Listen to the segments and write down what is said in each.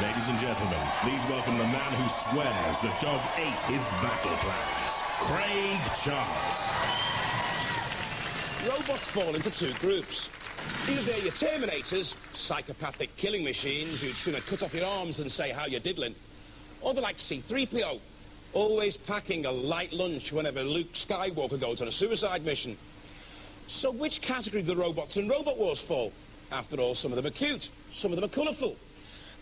Ladies and gentlemen, please welcome the man who swears the dog ate his battle plans, Craig Charles. Robots fall into two groups. Either they're your Terminators, psychopathic killing machines who'd sooner cut off your arms than say how you're diddling, or they're like C-3PO, always packing a light lunch whenever Luke Skywalker goes on a suicide mission. So which category do the robots in Robot Wars fall? After all, some of them are cute, some of them are colourful,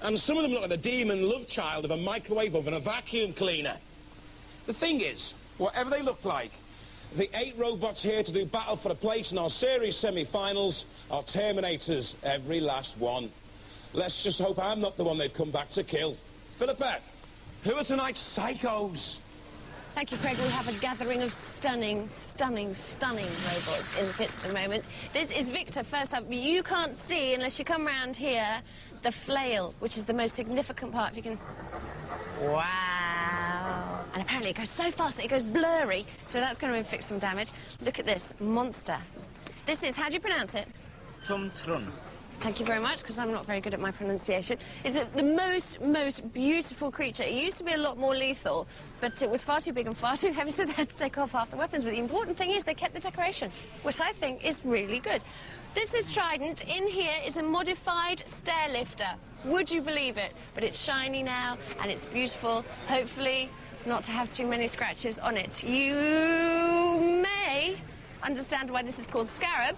and some of them look like the demon love child of a microwave oven and a vacuum cleaner. The thing is, whatever they look like, the 8 robots here to do battle for a place in our series semi-finals are Terminators, every last one. Let's just hope I'm not the one they've come back to kill. Philippa, who are tonight's psychos? Thank you, Craig. We have a gathering of stunning robots in the pits at the moment. This is Victor. First up, you can't see, unless you come round here, the flail, which is the most significant part. If you can... Wow. And apparently it goes so fast that it goes blurry, so that's going to inflict some damage. Look at this monster. This is, how do you pronounce it? Tomtron. Thank you very much, because I'm not very good at my pronunciation. Is it the most beautiful creature? It used to be a lot more lethal, but it was far too big and far too heavy, so they had to take off half the weapons. But the important thing is they kept the decoration, which I think is really good. This is Trident. In here is a modified stair lifter. Would you believe it? But it's shiny now, and it's beautiful. Hopefully not to have too many scratches on it. You may understand why this is called Scarab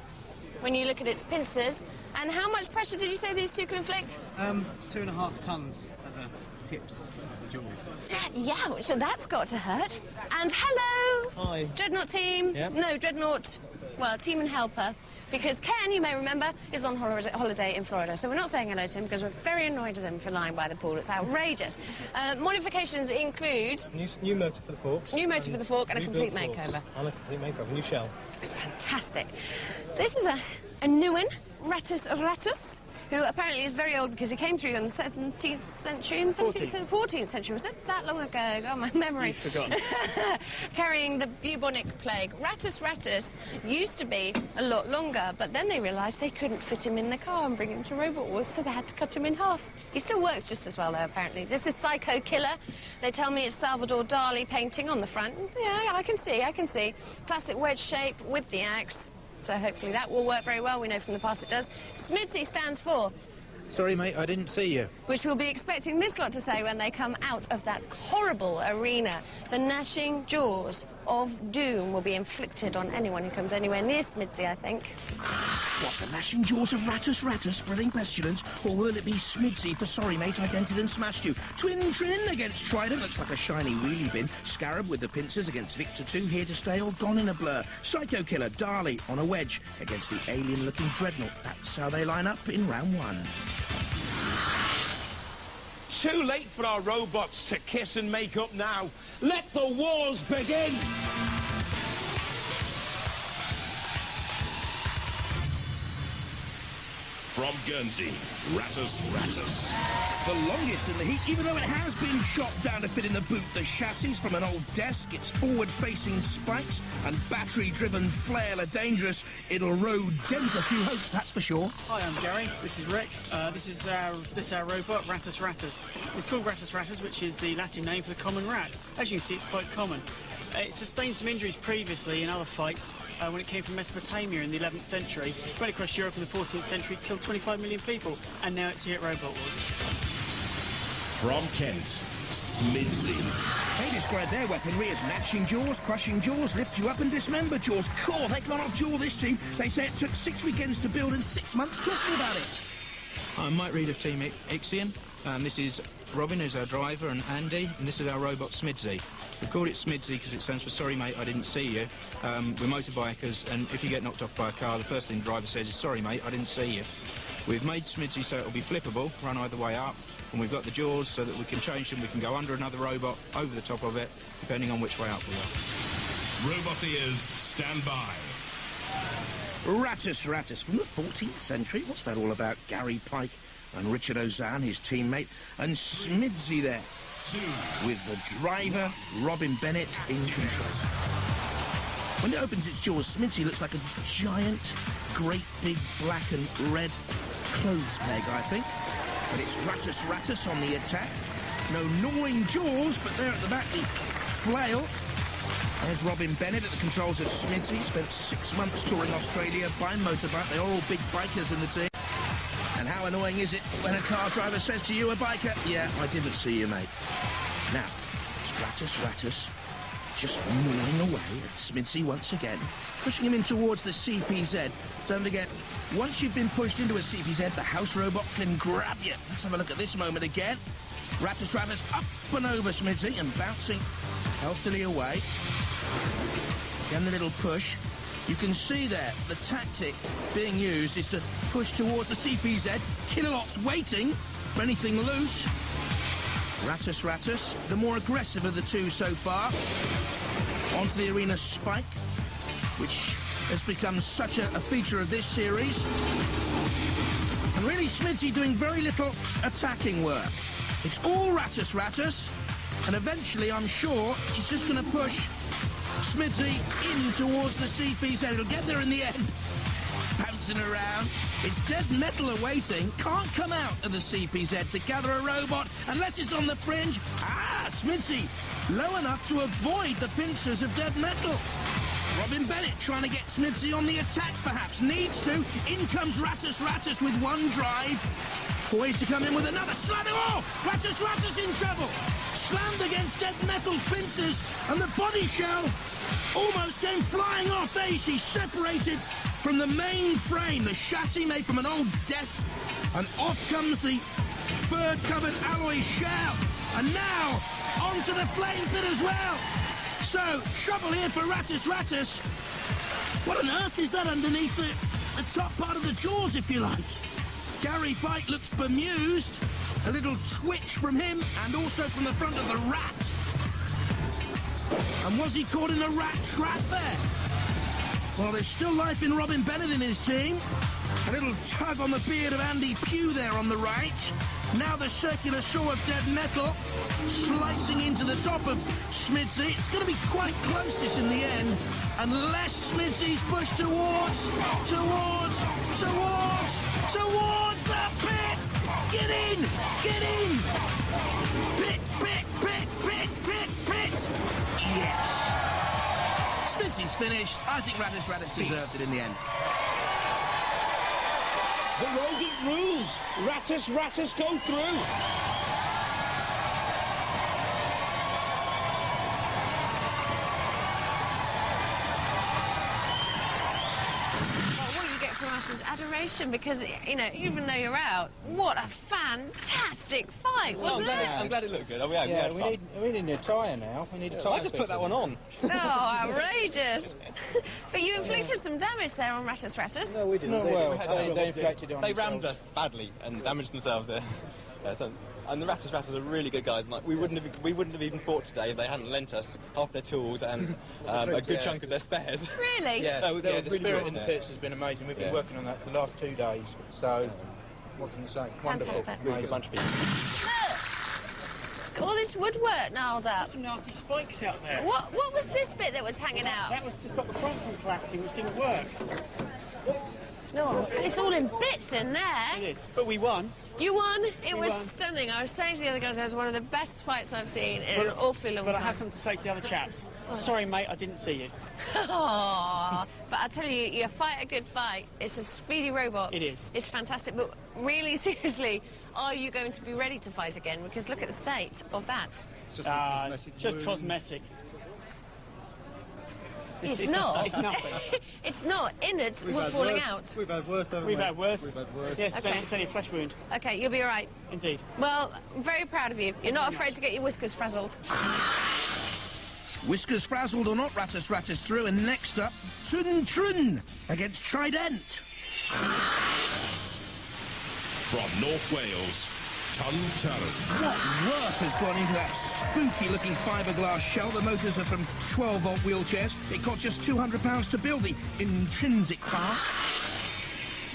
when you look at its pincers. And how much pressure did you say these two can inflict? 2.5 tons at the tips of the jaws. Yeah, so that's got to hurt. And hello! Hi. Dreadnought team. Yep. No, Dreadnought, well, team and helper. Because Ken, you may remember, is on holiday in Florida. So we're not saying hello to him because we're very annoyed with him for lying by the pool. It's outrageous. Modifications include... New motor for the forks. New motor for the fork and a complete forks. makeover. And a complete makeover. New shell. It's fantastic. This is a new one, Ratus, who apparently is very old because he came through in the 17th century, 14th century. Was it that long ago? Oh, my memory. You've forgotten. Carrying the bubonic plague. Ratus used to be a lot longer, but then they realised they couldn't fit him in the car and bring him to Robot Wars, so they had to cut him in half. He still works just as well, though, apparently. This is Psycho Killer. They tell me it's Salvador Dali painting on the front. Yeah, I can see. Classic wedge shape with the axe. So hopefully that will work very well. We know from the past it does. SMIDSI stands for... Sorry, mate, I didn't see you. Which we'll be expecting this lot to say when they come out of that horrible arena. The gnashing jaws of doom will be inflicted on anyone who comes anywhere near SMIDSI, I think. What, the gnashing jaws of Ratus spreading pestilence? Or will it be SMIDSI for sorry mate, I dented and smashed you? Twin Trin against Trident, looks like a shiny wheelie bin. Scarab with the pincers against Victor 2, here to stay or gone in a blur. Psycho Killer, Dali on a wedge against the alien-looking Dreadnought. That's how they line up in round 1. Too late for our robots to kiss and make up now. Let the wars begin! From Guernsey, Ratus. The longest in the heat, even though it has been chopped down to fit in the boot. The chassis from an old desk, its forward-facing spikes and battery-driven flail are dangerous. It'll dent a few hopes, that's for sure. Hi, I'm Gary. This is Rick. This is our robot, Ratus. It's called Ratus, which is the Latin name for the common rat. As you can see, it's quite common. It sustained some injuries previously in other fights when it came from Mesopotamia in the 11th century. It went across Europe in the 14th century, killed 25 million people, and now it's here at Robot Wars. From Kent, SMIDSI. They describe their weaponry as gnashing jaws, crushing jaws, lift you up and dismember jaws. Cool, they've gone off jaw, this team. They say it took 6 weekends to build and 6 months talking about it. I'm Mike Reed of Team Ixion. This is Robin, who's our driver, and Andy, and this is our robot SMIDSI. We called it SMIDSI because it stands for Sorry Mate, I Didn't See You. We're motorbikers, and if you get knocked off by a car, the first thing the driver says is, Sorry Mate, I didn't see you. We've made SMIDSI so it'll be flippable, run either way up, and we've got the jaws so that we can change them. We can go under another robot, over the top of it, depending on which way up we are. Roboteers, stand by. Ratus from the 14th century. What's that all about? Gary Pike and Richard Ozanne, his teammate, and SMIDSI there, with the driver, Robin Bennett, in control. When it opens its jaws, SMIDSI looks like a giant, great big black and red clothes peg, I think. But it's Ratus on the attack. No gnawing jaws, but there at the back, the flail. There's Robin Bennett at the controls of Smithy. Spent 6 months touring Australia by motorbike. They are all big bikers in the team. And how annoying is it when a car driver says to you, a biker, yeah, I didn't see you, mate. Now, it's Ratus just gnawing away at Smithy once again, pushing him in towards the CPZ. Don't forget, once you've been pushed into a CPZ, the house robot can grab you. Let's have a look at this moment again. Ratus up and over Smithy and bouncing healthily away. Again, the little push. You can see there, the tactic being used is to push towards the CPZ. Kilolot's waiting for anything loose. Ratus, the more aggressive of the two so far. Onto the arena spike, which has become such a feature of this series. And really, Smithy doing very little attacking work. It's all Ratus, and eventually, I'm sure, he's just going to push Smithy in towards the CPZ. It'll get there in the end. Bouncing around. It's dead metal awaiting. Can't come out of the CPZ to gather a robot unless it's on the fringe. Smithy low enough to avoid the pincers of dead metal. Robin Bennett trying to get Smithy on the attack, perhaps. Needs to. In comes Ratus with one drive. Poised to come in with another. Slam it off! Ratus in trouble. Slammed against dead metal pincers, and the body shell almost came flying off. There she's separated from the main frame, the chassis made from an old desk, and off comes the fur-covered alloy shell. And now, onto the flame pit as well. So, trouble here for Ratus. What on earth is that underneath the top part of the jaws, if you like? Gary Pike looks bemused. A little twitch from him, and also from the front of the rat. And was he caught in a rat trap there? Well, there's still life in Robin Bennett in his team. A little tug on the beard of Andy Pugh there on the right. Now the circular saw of dead metal slicing into the top of Smithy. It's going to be quite close, this, in the end, unless Smithy's pushed towards the pit! Get in! Pit! Yes! Smithy's finished. I think Ratus deserved it in the end. The rodent rules. Ratus go through. Is adoration, because, you know, even though you're out, what a fantastic fight, wasn't it? I'm glad it looked good. We need a tyre now. We need a tyre. I just put that one on. Oh, outrageous. But you inflicted some damage there on Ratus. No, we didn't. They inflicted it on They rammed us badly and damaged themselves. And the Ratus are really good guys. And, like, we wouldn't have even fought today if they hadn't lent us half their tools and a good chunk of their spares. Really? Yeah, the really spirit in the pits has been amazing. We've been working on that for the last 2 days. So, what can you say? Wonderful. Fantastic. Really good bunch of people. Look! All this woodwork gnarled up. Some nasty spikes out there. What was this bit that was hanging out? That was to stop the front from collapsing, which didn't work. No, it's all in bits in there. It is, but we won. You won. It was won. Stunning. I was saying to the other guys, it was one of the best fights I've seen in an awfully long But time. I have something to say to the other chaps. Sorry, mate, I didn't see you. Aww. But I tell you, you fight a good fight. It's a speedy robot. It is. It's fantastic. But really, seriously, are you going to be ready to fight again? Because look at the state of that. Just cosmetic. It's not. It's nothing. It's not. Innards were falling out. We've had worse, haven't we? We've had worse. Yes, Okay. it's only a flesh wound. Okay, you'll be all right. Indeed. Well, I'm very proud of you. You're not afraid to get your whiskers frazzled. Whiskers frazzled or not, Ratus through, and next up, Trun against Trident. From North Wales, What work has gone into that spooky-looking fiberglass shell? The motors are from 12-volt wheelchairs. It cost just £200 to build the intrinsic part.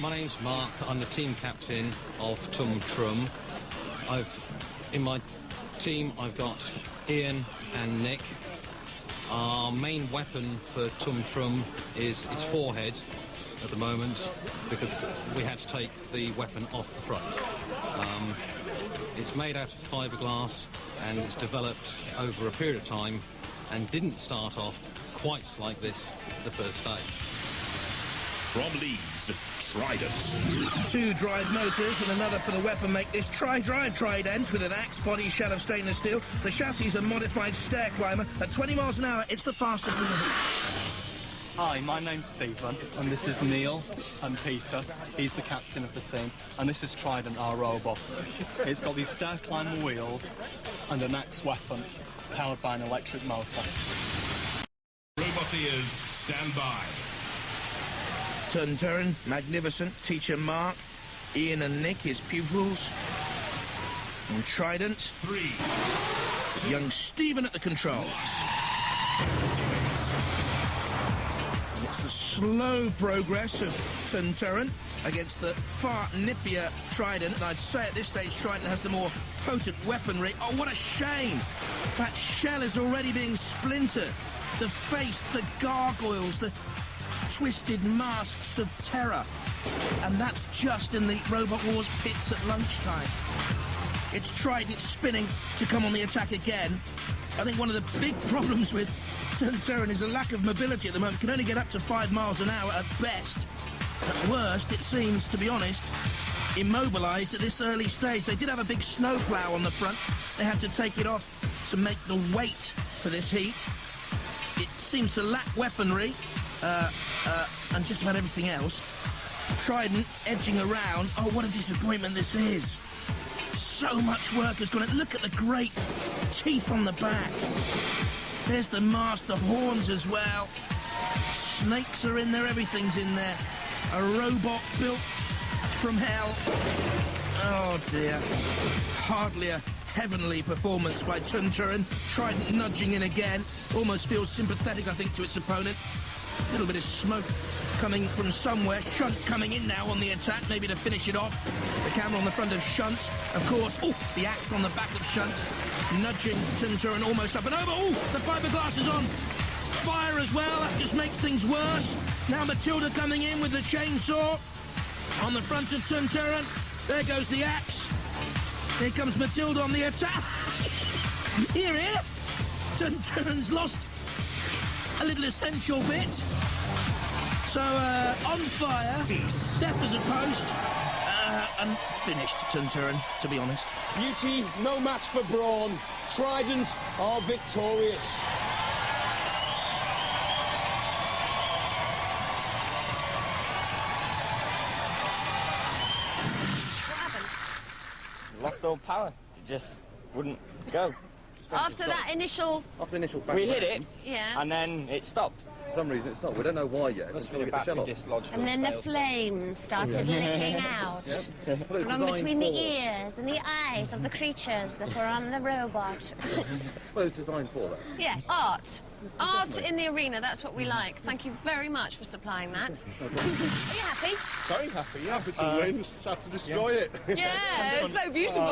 My name's Mark. I'm the team captain of Tum Trum. In my team, I've got Ian and Nick. Our main weapon for Tum Trum is its forehead. at the moment because we had to take the weapon off the front. It's made out of fiberglass and it's developed over a period of time and didn't start off quite like this the first day. From Leeds, Trident. 2 drive motors and another for the weapon make this tri-drive Trident with an axe body shell of stainless steel. The chassis is a modified stair climber. At 20 miles an hour, it's the fastest in the heat. Hi, my name's Stephen, and this is Neil and Peter. He's the captain of the team, and this is Trident, our robot. It's got these stair climber wheels and an axe weapon powered by an electric motor. Roboteers, stand by. Turin, magnificent. Teacher Mark, Ian and Nick, his pupils. And Trident. 3, 2, young Stephen at the controls. And it's the slow progress of Turin against the far nippier Trident. And I'd say at this stage Trident has the more potent weaponry. Oh, what a shame! That shell is already being splintered. The face, the gargoyles, the twisted masks of terror. And that's just in the Robot Wars pits at lunchtime. It's Trident spinning to come on the attack again. I think one of the big problems with Turin is a lack of mobility at the moment. Can only get up to 5 miles an hour at best. At worst, it seems, to be honest, immobilised at this early stage. They did have a big snowplough on the front. They had to take it off to make the weight for this heat. It seems to lack weaponry and just about everything else. Trident edging around. Oh, what a disappointment this is. So much work has gone in. Look at the great teeth on the back. There's the mask, the horns as well. Snakes are in there, everything's in there. A robot built from hell. Oh dear. Hardly a heavenly performance by Turin. Trident nudging in again. Almost feels sympathetic, I think, to its opponent. A little bit of smoke coming from somewhere. Shunt coming in now on the attack, maybe to finish it off. The camera on the front of Shunt, of course. Oh, the axe on the back of Shunt. Nudging Turin almost up and over. Oh, the fiberglass is on fire as well. That just makes things worse. Now Matilda coming in with the chainsaw on the front of Turin. There goes the axe. Here comes Matilda on the attack. Here. Turin's lost a little essential bit. So, on fire, deaf as a post, and finished Turin, to be honest. Beauty, no match for brawn. Trident are victorious. Lost all power. It just wouldn't go. After that initial... After the initial we hit it, yeah, and then it stopped. For some reason it stopped. We don't know why yet. Just trying to get the shell off. and then the flames started licking out from between the ears and the eyes of the creatures that were on the robot. Well, it was designed for that. Yeah, art. Art in the arena, that's what we like. Thank you very much for supplying that. Are you happy? Very happy, yeah. Happy to win, sad to destroy it. Yeah, it's so beautiful.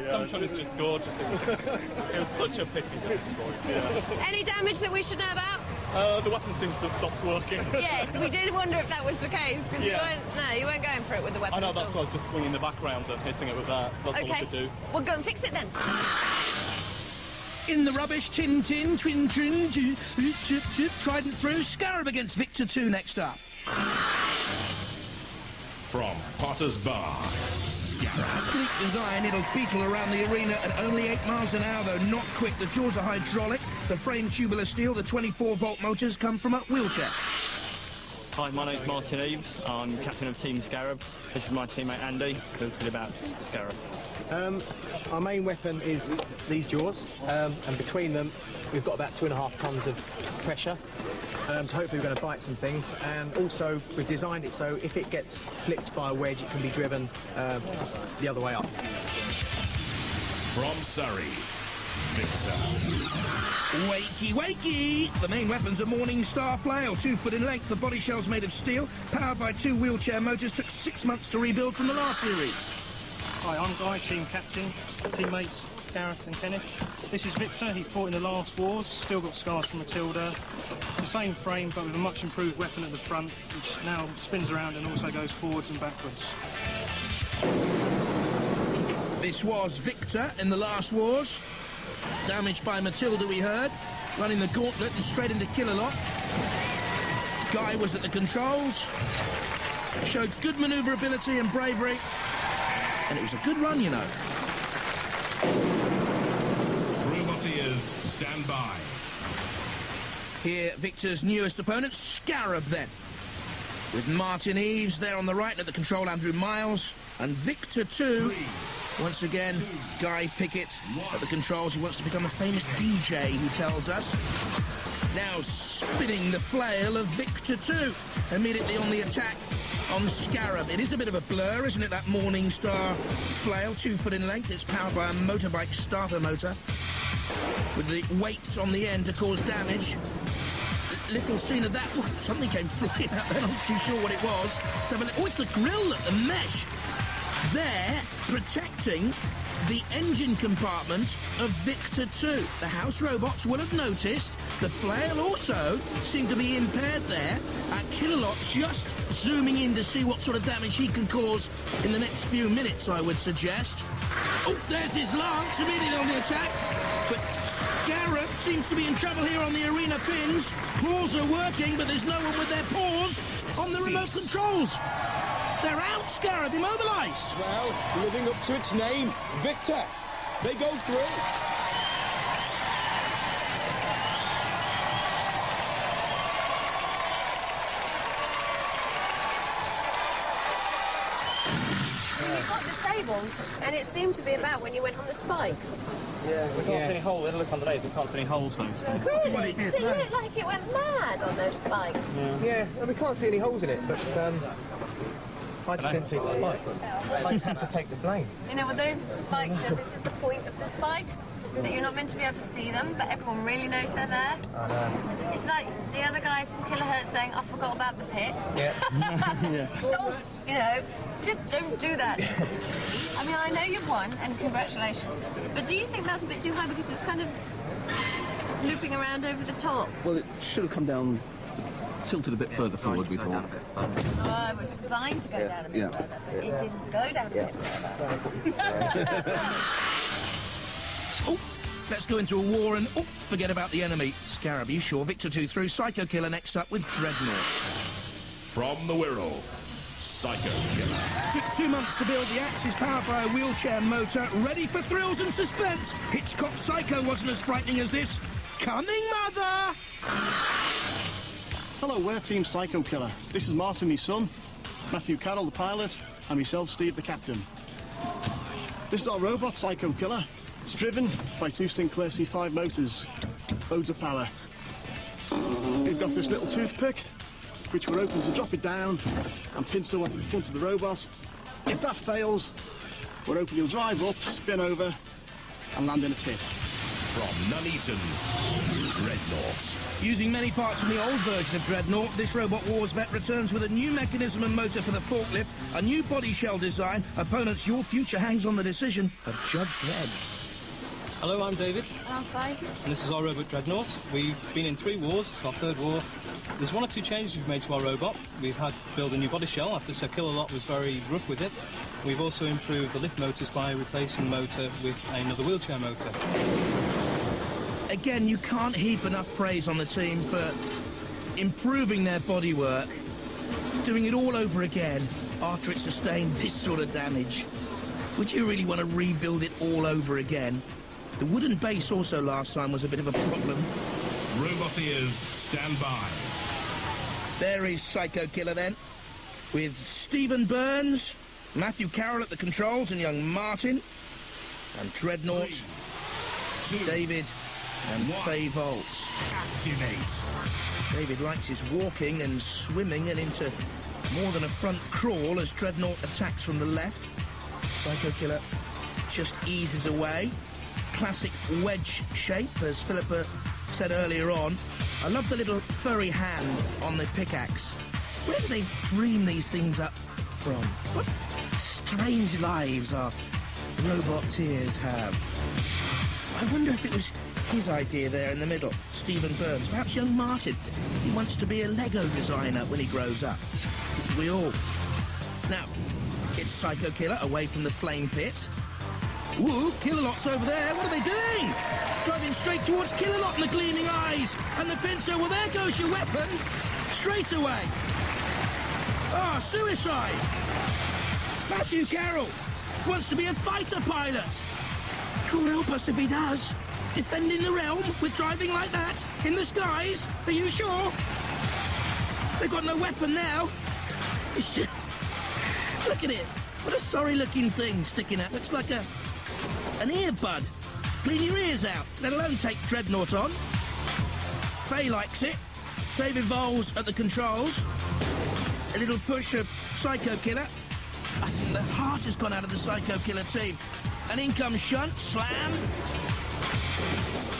Sunshine is just gorgeous. It was such a pity to destroy it. Yeah. Any damage that we should know about? The weapon seems to have stopped working. Yes, we did wonder if that was the case, because you weren't going for it with the weapon. I know, that's why I was just swinging the background and hitting it with that. That's all I could do. We'll go and fix it then. In the rubbish, Twin Trident through, Scarab against Victor 2 next up. From Potter's Bar, Scarab. Sleek design, it'll beetle around the arena at only 8 miles an hour, though not quick. The jaws are hydraulic, the frame tubular steel, the 24-volt motors come from a wheelchair. Hi, my name's Martin Eves. I'm captain of Team Scarab. This is my teammate Andy, who'll tell you about Scarab. Our main weapon is these jaws, and between them we've got about 2.5 tons of pressure, so hopefully we're going to bite some things. And also we've designed it so if it gets flipped by a wedge it can be driven the other way up. From Surrey, Victor. Wakey, wakey! The main weapon's a Morning Star flail, 2 foot in length. The body shell's made of steel, powered by 2 wheelchair motors. Took 6 months to rebuild from the last series. Hi, I'm Guy, team captain. Teammates Gareth and Kenneth. This is Victor. He fought in the last wars, still got scars from Matilda. It's the same frame, but with a much improved weapon at the front, which now spins around and also goes forwards and backwards. This was Victor in the last wars. Damaged by Matilda, we heard. Running the gauntlet and straight into Kill-A-Lot. Guy was at the controls. Showed good manoeuvrability and bravery. And it was a good run, you know. Roboteers, stand by. Here, Victor's newest opponent, Scarab, then. With Martin Eves there on the right, at the control, Andrew Miles. And Victor, too. Once again, Guy Pickett at the controls. He wants to become a famous DJ, he tells us. Now spinning the flail of Victor 2. Immediately on the attack on Scarab. It is a bit of a blur, isn't it, that Morningstar flail, 2 foot in length. It's powered by a motorbike starter motor with the weights on the end to cause damage. Little scene of that. Ooh, something came flying out there. I'm not too sure what it was. Let's have a look. Oh, it's the grill at the mesh. There, protecting the engine compartment of Victor 2. The house robots will have noticed the flail also seemed to be impaired there. Kill-A-Lot just zooming in to see what sort of damage he can cause in the next few minutes, I would suggest. Oh, there's his lance immediately on the attack. But Scarab seems to be in trouble here on the arena pins. Paws are working, but there's no one with their paws on the remote controls. They're out, Scarab, immobilised. Well, living up to its name, Victor. They go through. You got disabled, and it seemed to be about when you went on the spikes. Yeah, we can't see any holes. We had a look on the days, we can't see any holes, though. So. Really? So you looked like it went mad on those spikes. Yeah, well, we can't see any holes in it, but I just didn't see the spikes. I just have to take the blame. You know, with those spikes, you know, this is the point of the spikes, that you're not meant to be able to see them, but everyone really knows they're there. I know. It's like the other guy from Kilohertz saying, I forgot about the pit. Yeah. Don't, you know, just don't do that. I mean, I know you've won, and congratulations, but do you think that's a bit too high because it's kind of looping around over the top? Well, it should have come down, tilted a bit further forward, we thought. Oh, it was designed to go down a bit further, but it didn't go down a bit further. Oh, let's go into a war and forget about the enemy. Scarab, you sure? Victor 2 through. Psycho Killer next up with Dreadnought. From the Wirral, Psycho Killer. Took 2 months to build. The axe is powered by a wheelchair motor, ready for thrills and suspense. Hitchcock Psycho wasn't as frightening as this. Coming, mother! Hello, we're Team Psycho Killer. This is Martin, his son, Matthew Carroll, the pilot, and myself, Steve, the captain. This is our robot, Psycho Killer. It's driven by 2 Sinclair C5 motors. Loads of power. We've got this little toothpick, which we're open to drop it down and pin someone in front of the robot. If that fails, we're open, you'll drive up, spin over, and land in a pit. From Nuneaton, Dreadnought. Using many parts from the old version of Dreadnought, this Robot Wars vet returns with a new mechanism and motor for the forklift, a new body shell design. Opponents, your future hangs on the decision of Judge Dredd. Hello, I'm David. I'm fine. And this is our robot Dreadnought. We've been in 3 wars, it's our 3rd war. There's 1 or 2 changes we've made to our robot. We've had to build a new body shell after Sir Kill-A-Lot was very rough with it. We've also improved the lift motors by replacing the motor with another wheelchair motor. Again, you can't heap enough praise on the team for improving their bodywork, doing it all over again after it sustained this sort of damage. Would you really want to rebuild it all over again? The wooden base also last time was a bit of a problem. Roboteers, stand by. There is Psycho Killer then, with Stephen Burns, Matthew Carroll at the controls, and young Martin, and Dreadnought, 3, 2, David, and 1. Faye Volts. Activate. David likes his walking and swimming and into more than a front crawl as Dreadnought attacks from the left. Psycho Killer just eases away. Classic wedge shape, as Philippa said earlier on. I love the little furry hand on the pickaxe. Where do they dream these things up from? What strange lives our roboteers have. I wonder if it was his idea there in the middle, Stephen Burns, perhaps young Martin. He wants to be a Lego designer when he grows up. Didn't we all? Now, it's Psycho Killer away from the flame pit. Ooh, Killalot's over there. What are they doing? Driving straight towards Killalot in the gleaming eyes. And the pincer, well, there goes your weapon. Straight away. Ah, suicide. Matthew Carroll wants to be a fighter pilot. God help us if he does. Defending the realm with driving like that in the skies. Are you sure? They've got no weapon now. It's just... Look at it. What a sorry-looking thing sticking out. Looks like an earbud. Clean your ears out, let alone take Dreadnought on. Faye likes it. David Voles at the controls. A little push of Psycho Killer. I think the heart has gone out of the Psycho Killer team. And in comes Shunt, slam.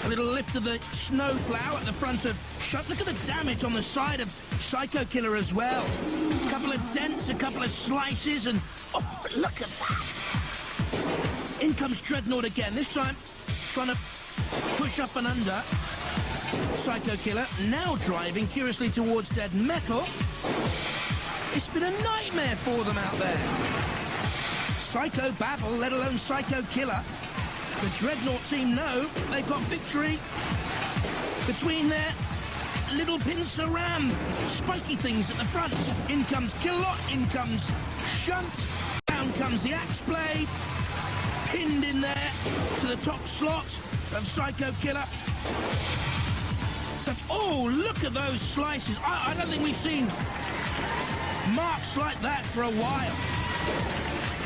A little lift of the snow plough at the front of Shunt. Look at the damage on the side of Psycho Killer as well. A couple of dents, a couple of slices, and... Oh, look at that! In comes Dreadnought again, this time trying to push up and under. Psycho Killer now driving curiously towards Dead Metal. It's been a nightmare for them out there. Psycho Babel, let alone Psycho Killer. The Dreadnought team know they've got victory between their little pincer ram. Spiky things at the front. In comes Killalot, in comes Shunt, down comes the axe blade. Pinned in there to the top slot of Psycho Killer. Such, oh, look at those slices. I don't think we've seen marks like that for a while.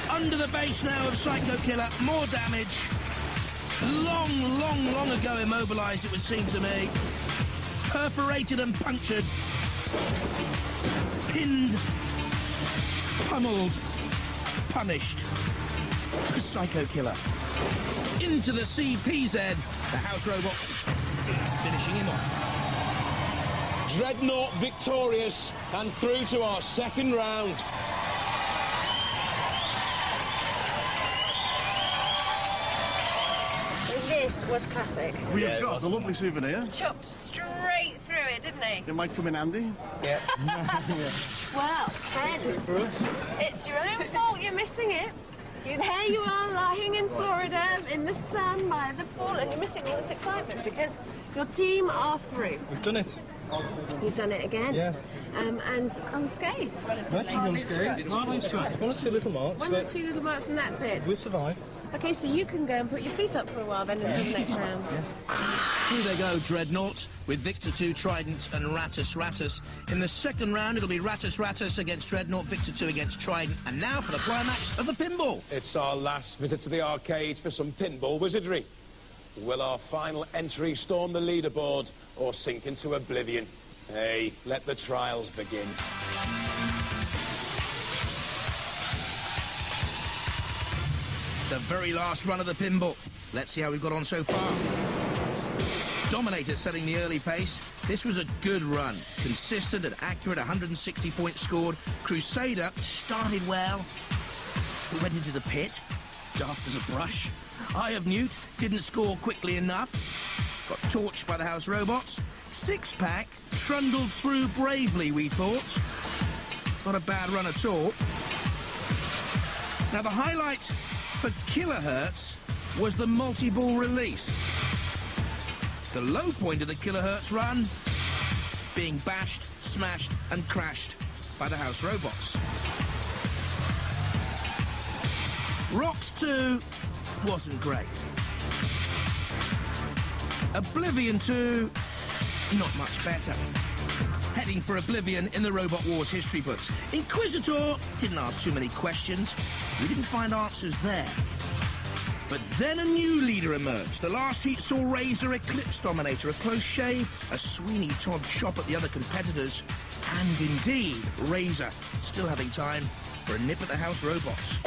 Under the base now of Psycho Killer, more damage. Long ago immobilised, it would seem to me. Perforated and punctured. Pinned. Pummeled. Punished. Psycho Killer. Into the CPZ. The House Robots finishing him off. Dreadnought victorious and through to our second round. This was classic. We have got a lovely souvenir. Chopped straight through it, didn't he? It might come in handy. Yeah. Well, Ken, it's your own fault you're missing it. There you are lying in Florida in the sun by the pool and you're missing all this excitement because your team are through. We've done it. You've done it again. Yes. And unscathed, relatively. Hardly unscathed. Hardly scratched. One or two little marks. One or two little marks and that's it. We'll survive. Okay, so you can go and put your feet up for a while then until the next round. Yes. Through they go, Dreadnought, with Victor 2, Trident and Ratus. In the second round, it'll be Ratus against Dreadnought, Victor 2 against Trident. And now for the climax of the pinball. It's our last visit to the arcades for some pinball wizardry. Will our final entry storm the leaderboard or sink into oblivion? Hey, let the trials begin. The very last run of the pinball. Let's see how we've got on so far. Dominator setting the early pace. This was a good run. Consistent and accurate, 160 points scored. Crusader started well. He went into the pit. Daft as a brush. Eye of Newt didn't score quickly enough. Got torched by the House Robots. Six-pack trundled through bravely, we thought. Not a bad run at all. Now, the highlight for Kilohertz was the multi-ball release. The low point of the Kilohertz run being bashed, smashed and crashed by the House Robots. Rocks 2 wasn't great. Oblivion 2, not much better. Heading for Oblivion in the Robot Wars history books. Inquisitor didn't ask too many questions. We didn't find answers there. But then a new leader emerged. The last heat saw Razor eclipse Dominator, a close shave, a Sweeney Todd chop at the other competitors. And indeed, Razor still having time for a nip at the House Robots.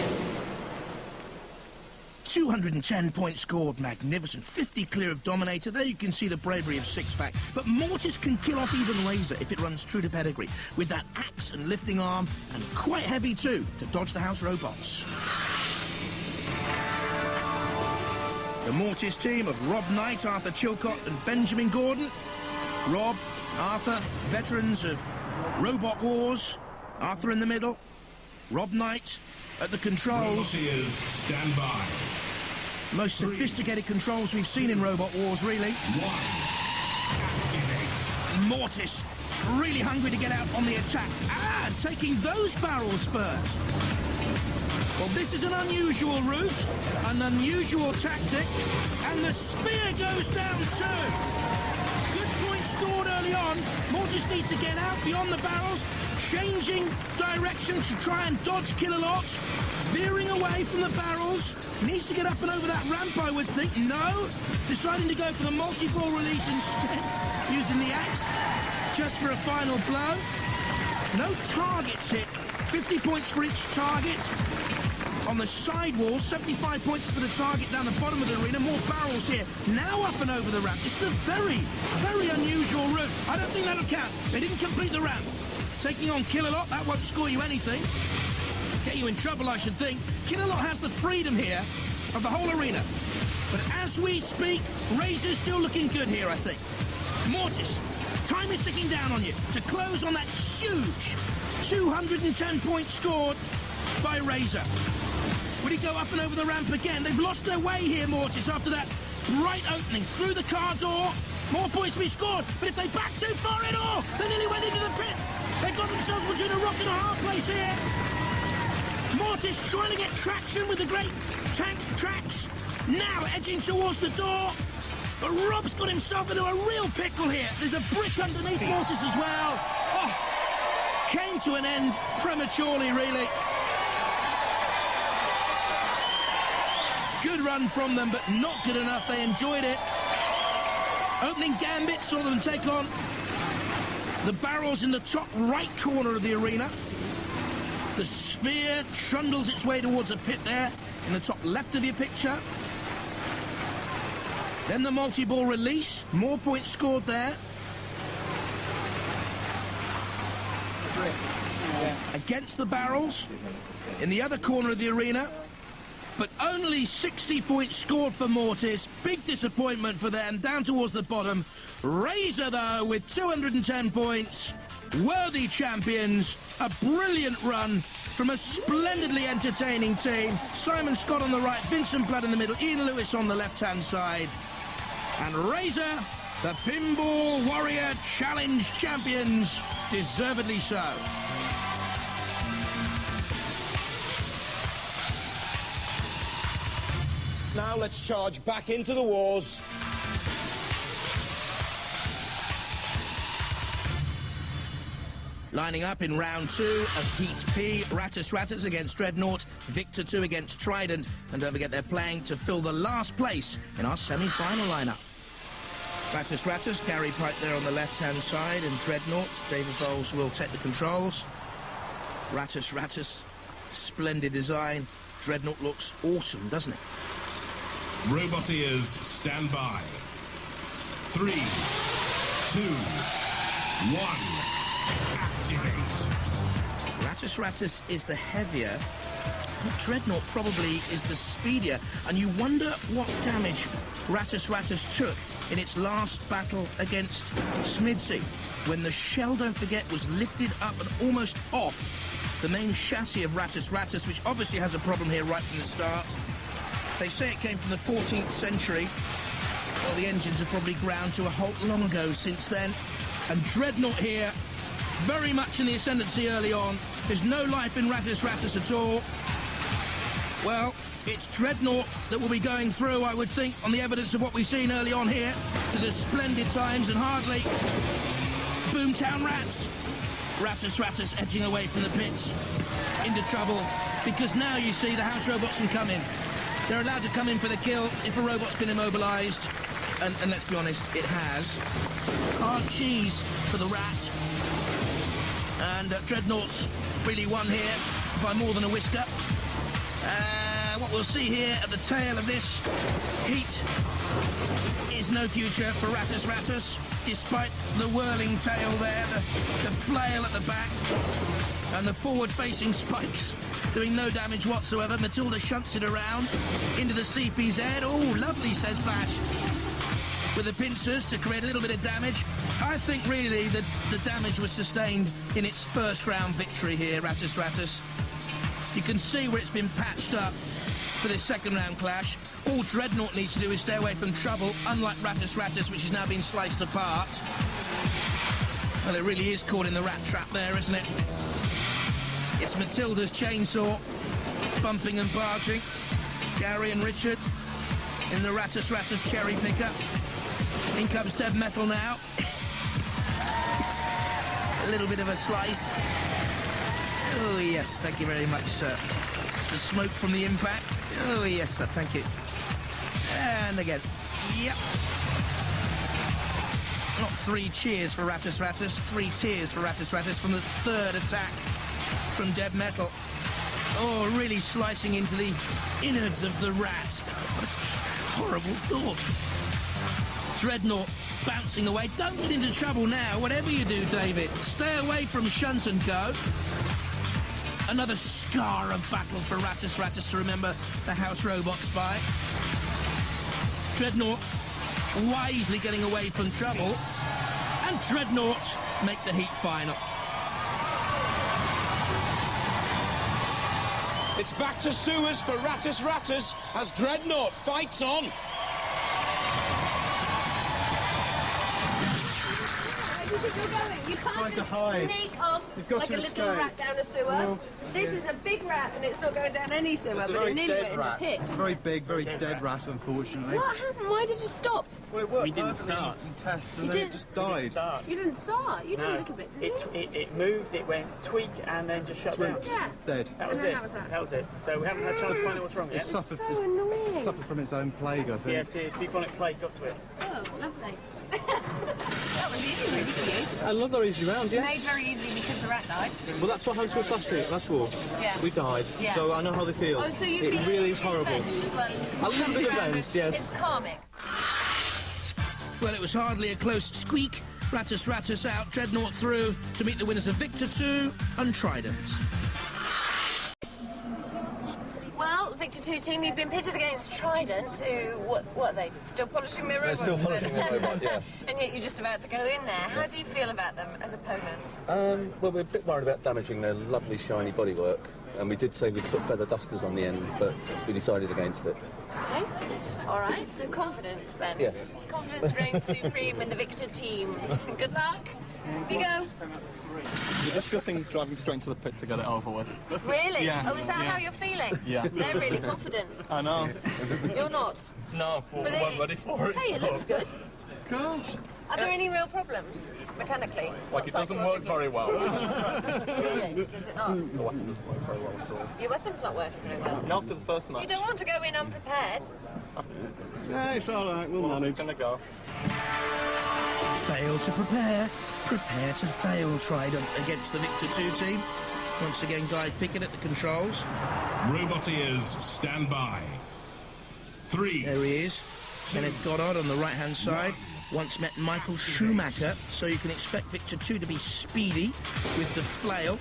210 points scored, magnificent. 50 clear of Dominator. There you can see the bravery of Six-Pack. But Mortis can kill off even Razor if it runs true to pedigree, with that axe and lifting arm, and quite heavy too, to dodge the House Robots. The Mortis team of Rob Knight, Arthur Chilcott and Benjamin Gordon. Rob, Arthur, veterans of Robot Wars. Arthur in the middle. Rob Knight at the controls. Roboteers, stand by. Most sophisticated controls we've seen in Robot Wars, really. Activate. Mortis, really hungry to get out on the attack. Ah, taking those barrels first. Well, this is an unusual route, an unusual tactic, and the sphere goes down too. Good point scored early on. Mortis needs to get out beyond the barrels, changing direction to try and dodge Kill-A-Lot, veering away from the barrels, needs to get up and over that ramp, I would think. No, deciding to go for the multi-ball release instead, using the axe just for a final blow. No targets hit, 50 points for each target. On the side wall, 75 points for the target down the bottom of the arena. More barrels here. Now up and over the ramp. This is a very, very unusual route. I don't think that'll count. They didn't complete the ramp. Taking on Kill-A-Lot, that won't score you anything. Get you in trouble, I should think. Kill-A-Lot has the freedom here of the whole arena. But as we speak, Razor's still looking good here, I think. Mortis, time is ticking down on you to close on that huge 210 points scored by Razor. Would he go up and over the ramp again? They've lost their way here, Mortis, after that bright opening through the car door. More points to be scored, but if they back too far in, they nearly went into the pit. They've got themselves between a rock and a hard place here. Mortis trying to get traction with the great tank tracks. Now edging towards the door. But Rob's got himself into a real pickle here. There's a brick underneath Mortis as well. Oh, came to an end prematurely, really. Good run from them, but not good enough. They enjoyed it. Opening gambit saw them take on the barrels in the top right corner of the arena. The sphere trundles its way towards a pit there in the top left of your picture. Then the multi-ball release. More points scored there. Against the barrels in the other corner of the arena. But only 60 points scored for Mortis. Big disappointment for them, down towards the bottom. Razor, though, with 210 points. Worthy champions. A brilliant run from a splendidly entertaining team. Simon Scott on the right, Vincent Blood in the middle, Ian Lewis on the left-hand side. And Razor, the Pinball Warrior Challenge champions, deservedly so. Now let's charge back into the wars. Lining up in round 2 of Heat P, Ratus against Dreadnought, Victor 2 against Trident, and don't forget they're playing to fill the last place in our semi-final lineup. Ratus, Gary Pike there on the left-hand side, and Dreadnought, David Bowles will take the controls. Ratus, splendid design. Dreadnought looks awesome, doesn't it? Roboteers, stand by. 3, 2, 1, activate. Ratus is the heavier, but Dreadnought probably is the speedier, and you wonder what damage Ratus took in its last battle against Smidsy, when the shell, don't forget, was lifted up and almost off the main chassis of Ratus, which obviously has a problem here right from the start. They say it came from the 14th century. Well, the engines have probably ground to a halt long ago since then. And Dreadnought here, very much in the ascendancy early on. There's no life in Ratus at all. Well, it's Dreadnought that will be going through, I would think, on the evidence of what we've seen early on here, to the splendid times, and hardly Boomtown Rats. Ratus edging away from the pits, into trouble, because now you see the house robots can come in. They're allowed to come in for the kill if a robot's been immobilised. And let's be honest, it has. Hard cheese for the rat. And Dreadnought's really won here by more than a whisker. What we'll see here at the tail of this heat is no future for Ratus Ratus, despite the whirling tail there, the flail at the back, and the forward-facing spikes doing no damage whatsoever. Matilda shunts it around into the CPZ. Oh, lovely, says Flash, with the pincers to create a little bit of damage. I think really that the damage was sustained in its first round victory here, Ratus Ratus. You can see where it's been patched up for this second round clash. All Dreadnought needs to do is stay away from trouble, unlike Ratus Ratus, which has now been sliced apart. Well, it really is caught in the rat trap there, isn't it? It's Matilda's chainsaw, bumping and barging. Gary and Richard in the Ratus Ratus cherry picker. In comes Dev Metal now. A little bit of a slice. Oh, yes, thank you very much, sir. The smoke from the impact. Oh, yes, sir, thank you. And again. Yep. Not 3 cheers for Ratus Ratus, 3 tears for Ratus Ratus from the third attack from Dev Metal. Oh, really slicing into the innards of the rat. What a horrible thought. Dreadnought bouncing away. Don't get into trouble now, whatever you do, David. Stay away from Shunt and Co. Another scar of battle for Ratus Ratus to remember the House Robot Spy. Dreadnought wisely getting away from trouble. And Dreadnought make the heat final. It's back to sewers for Ratus Ratus as Dreadnought fights on. You can't just sneak off like a little rat down a sewer. Well, this is a big rat and it's not going down any sewer, It's a but very it nearly dead went in rat. the pit. It's a very big, very dead rat, unfortunately. What happened? Why did you stop? Well, it worked We didn't perfectly start. in some tests, You and then didn't- it just died. You didn't start. You did No. a little bit, didn't you? It moved, it went tweak and then just shut down. Yeah. Dead. That was And then it. that was that. That was it. So we haven't had a chance to find out what's wrong It yet. suffered, so annoying. suffered from its own plague, I think. Yes, the bubonic plague got to it. Oh, lovely. That was easy, really, for you. Another easy round, yeah. Made very easy because the rat died. Well, that's what happened to us last war. Yeah. We died, Yeah. so I know how they feel. Oh, so you it feel really is horrible. avenged as well. A little bit avenged, yes. It's calming. Well, it was hardly a close squeak. Ratus Ratus out, Dreadnought through to meet the winners of Victor 2 and Trident. Well, Victor 2 team, you've been pitted against Trident, who, what are they? Still polishing their robot? They're still polishing their robot, yeah. And yet you're just about to go in there. How do you feel about them as opponents? Well, we're a bit worried about damaging their lovely shiny bodywork, and we did say we'd put feather dusters on the end, but we decided against it. Okay. All right, so confidence then. Yes. Confidence reigns supreme in the Victor team. Good luck. Here you go. It's a good thing driving straight into the pit to get it over with. Really? Yeah. Oh, is that Yeah. how you're feeling? Yeah. They're really confident. I know. You're not. No, But we weren't ready for it. Hey, it so- looks good. Gosh. Are there any real problems mechanically? Like, it doesn't work very well. Really? Does it not? The weapon doesn't work very well at all. Your weapon's not working very well. And after the first match, You don't want to go in unprepared. Yeah, it's all right. We'll manage. it's going to go. Fail to prepare, prepare to fail, Trident against the Victor 2 team. Once again, Guy Pickett at the controls. Roboteers, stand by. 3. There he is. Kenneth Goddard on the right-hand side. Once met Michael Schumacher, so you can expect Victor 2 to be speedy with the flail.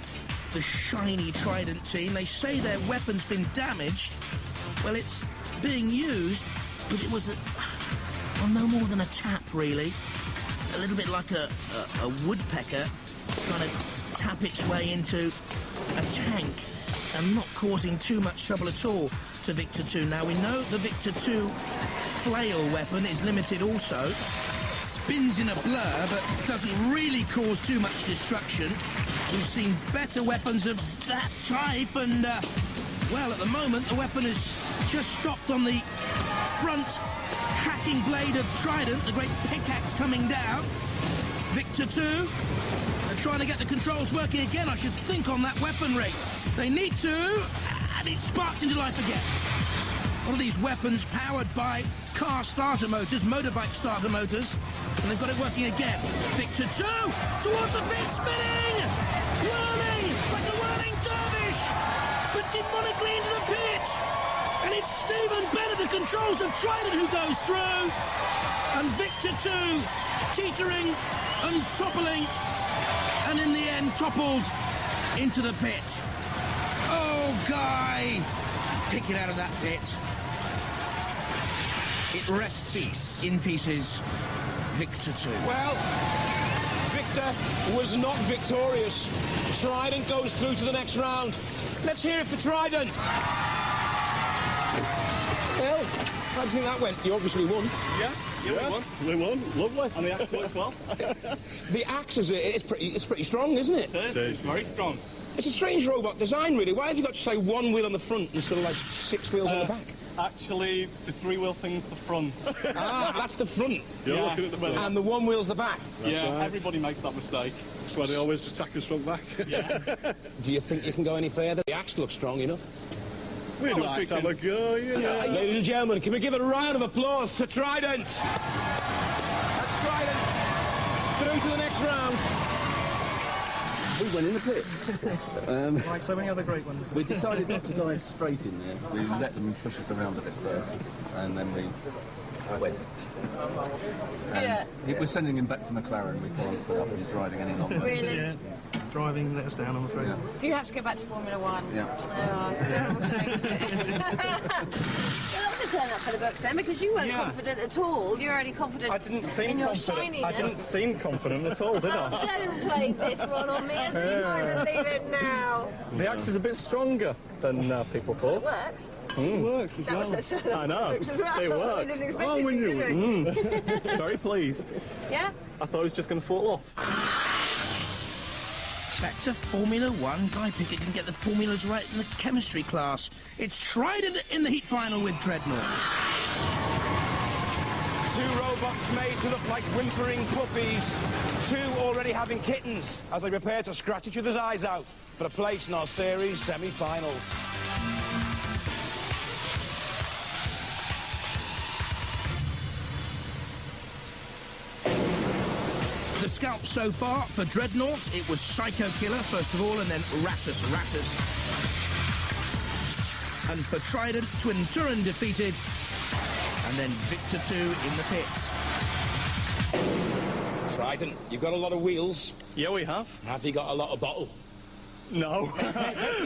The shiny Trident team, they say their weapon's been damaged. Well, it's being used, but it was well, no more than a tap, really. A little bit like a woodpecker trying to tap its way into a tank and not causing too much trouble at all to Victor 2. Now, we know the Victor 2 flail weapon is limited also. Spins in a blur, but doesn't really cause too much destruction. We've seen better weapons of that type, and, well, at the moment, the weapon has just stopped on the front hacking blade of Trident, the great pickaxe coming down. Victor 2 are trying to get the controls working again, I should think, on that weaponry. They need to, and it sparks into life again. One of these weapons powered by car starter motors, motorbike starter motors, and they've got it working again. Victor 2 towards the pit, spinning, whirling like a whirling dervish, but demonically into the pit. And it's Stephen Bennett, the controls of Trident, who goes through. And Victor 2, teetering and toppling, and in the end toppled into the pit. Oh, Guy! Pick it out of that pit. It rests in pieces. Victor 2. Well, Victor was not victorious. Trident goes through to the next round. Let's hear it for Trident. Well, how do you think that went? You obviously won. Yeah, we won. We won. Lovely. And the axe works well. The axe it's pretty strong, isn't it? It is. It's very strong. It's a strange robot design, really. Why have you got, say, one wheel on the front instead of, like, 6 wheels on the back? Actually, the 3-wheel thing's the front. Ah, that's the front. You're looking at the front. And the 1 wheel's the back. Yeah, right. everybody makes that mistake. That's why they always attack us from back. Yeah. Do you think you can go any further? The axe looks strong enough. We'd like to have a go, you know. Ladies and gentlemen, can we give a round of applause for Trident? That's Trident. Through to the next round. We went in the pit. Like so many other great ones. We decided not to dive straight in there. We let them push us around a bit first, and then we went. And we're sending him back to McLaren. We can't put up with his driving any longer. Really? Yeah. Driving let us down, I'm afraid. Yeah. So you have to go back to Formula One? Yeah. Oh, it's terrible. You'll have to turn up for the books then, because you weren't confident at all. You're only confident I didn't seem in your confident. shininess. I didn't seem confident at all, did I? Don't play this one on me, as if I believe it now. The axe is a bit stronger than people It thought. works. It works as That well. was a I know. Works as well. It We works. didn't expect Oh, it we to, knew did it. we? Very pleased. Yeah? I thought it was just going to fall off. Back to Formula One. Guy Pickett can get the formulas right in the chemistry class. It's Trident in the heat final with Dreadnought. 2 robots made to look like whimpering puppies. 2 already having kittens as they prepare to scratch each other's eyes out for a place in our series semi-finals. The scalp so far for Dreadnought, it was Psycho Killer first of all, and then Ratus. And for Trident, Twin Turin defeated, and then Victor 2 in the pits. Trident, you've got a lot of wheels. Yeah, we have. Have you got a lot of bottle? No,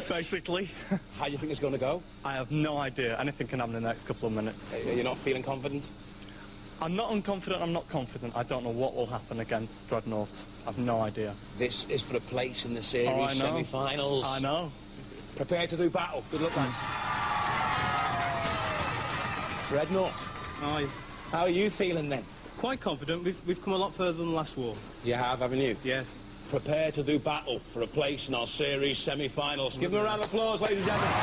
basically. How do you think it's going to go? I have no idea. Anything can happen in the next couple of minutes. You're not feeling confident? I'm not unconfident, I'm not confident. I don't know what will happen against Dreadnought. I've no idea. This is for a place in the series I know. semi-finals. I know. Prepare to do battle. Good luck, lads. Dreadnought. Aye. How are you feeling then? Quite confident. We've come a lot further than last war. You have, haven't you? Yes. Prepare to do battle for a place in our series semi-finals. Give them a round of applause, ladies and gentlemen.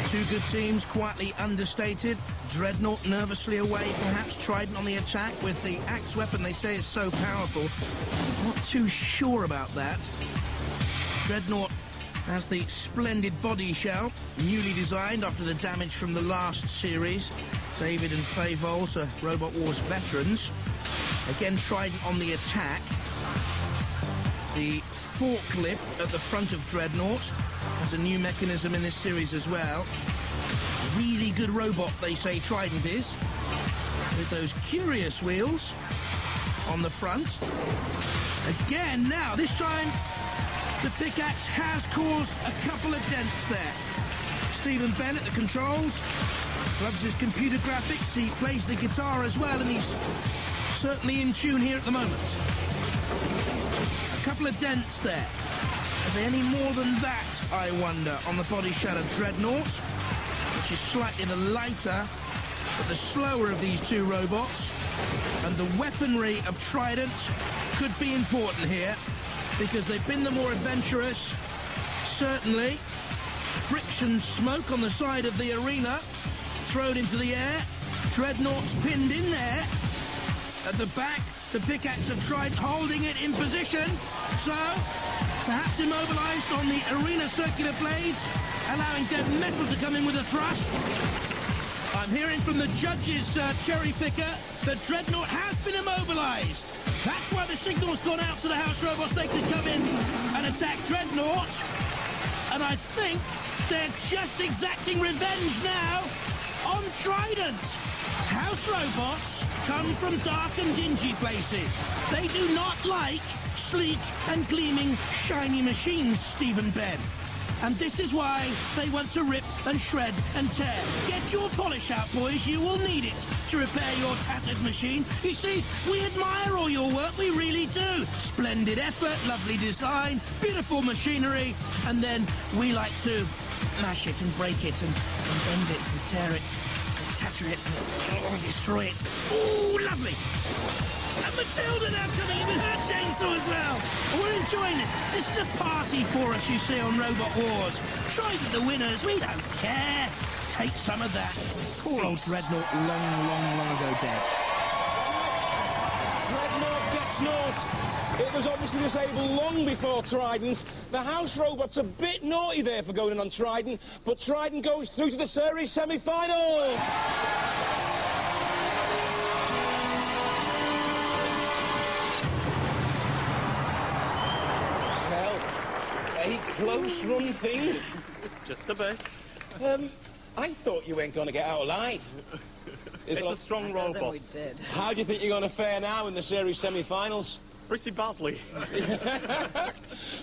Two good teams, quietly understated. Dreadnought nervously away, perhaps. Trident on the attack with the axe weapon they say is so powerful. Not too sure about that. Dreadnought has the splendid body shell, newly designed after the damage from the last series. David and Faye Vols are Robot Wars veterans. Again, Trident on the attack. The forklift at the front of Dreadnought has a new mechanism in this series as well. Really good robot, they say Trident is, with those curious wheels on the front. Again, now, this time, the pickaxe has caused a couple of dents there. Stephen Bennett, the controls, loves his computer graphics. He plays the guitar as well, and he's certainly in tune here at the moment. A couple of dents there. Are there any more than that, I wonder, on the body shell of Dreadnought, which is slightly the lighter, but the slower of these two robots. And the weaponry of Trident could be important here, because they've been the more adventurous, certainly. Friction smoke on the side of the arena, thrown into the air. Dreadnought's pinned in there. At the back, the pickaxe of Trident holding it in position. So, perhaps immobilised on the arena circular blades, allowing dead metal to come in with a thrust. I'm hearing from the judges' cherry picker that Dreadnought has been immobilised. That's why the signal's gone out to the house robots. They can come in and attack Dreadnought. And I think they're just exacting revenge now on Trident. House robots come from dark and dingy places. They do not like sleek and gleaming shiny machines, Stephen Ben. And this is why they want to rip and shred and tear. Get your polish out, boys. You will need it to repair your tattered machine. You see, we admire all your work. We really do. Splendid effort, lovely design, beautiful machinery. And then we like to mash it and break it and bend it and tear it, tatter it and destroy it. Ooh, lovely. And Matilda now coming in with her chainsaw as well. We're enjoying it. This is a party for us, you see, on Robot Wars. Trident the winners, we don't care. Take some of that. Poor old Dreadnought, long ago dead. Dreadnought gets naught. It was obviously disabled long before Trident. The house robot's a bit naughty there for going in on Trident, but Trident goes through to the series semi-finals. A close-run thing. Just a bit. I thought you weren't going to get out alive. It's a strong robot. How do you think you're going to fare now in the series semi-finals? Pretty badly.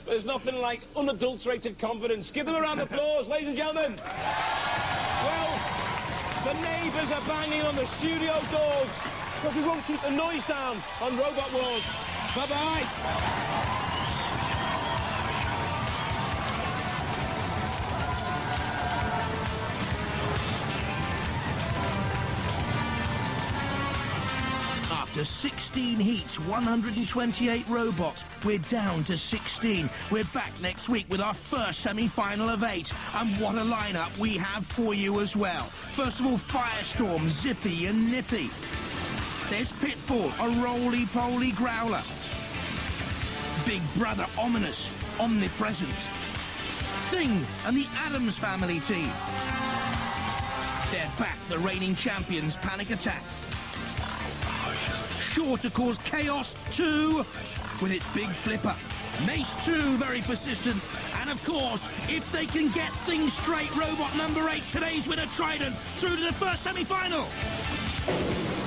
There's nothing like unadulterated confidence. Give them a round of applause, ladies and gentlemen. Well, the neighbours are banging on the studio doors because we won't keep the noise down on Robot Wars. Bye-bye. After 16 heats, 128 robots, we're down to 16. We're back next week with our first semi-final of 8. And what a lineup we have for you as well. First of all, Firestorm, Zippy and Nippy. There's Pitbull, a roly-poly growler. Big Brother Ominous, omnipresent. Thing and the Addams Family team. They're back, the reigning champions, Panic Attack. Sure to cause chaos too, with its big flipper. Mace 2, very persistent. And of course, if they can get things straight, robot number 8, today's winner Trident, through to the first semi-final.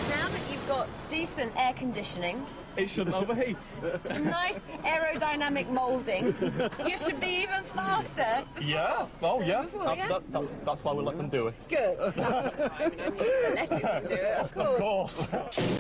Now that you've got decent air conditioning, It shouldn't overheat. some nice aerodynamic moulding, you should be even faster. Yeah. Oh, yeah. Before, yeah? That's why we let them do it. Good. I mean, I'm not letting them do it, of course. Of course.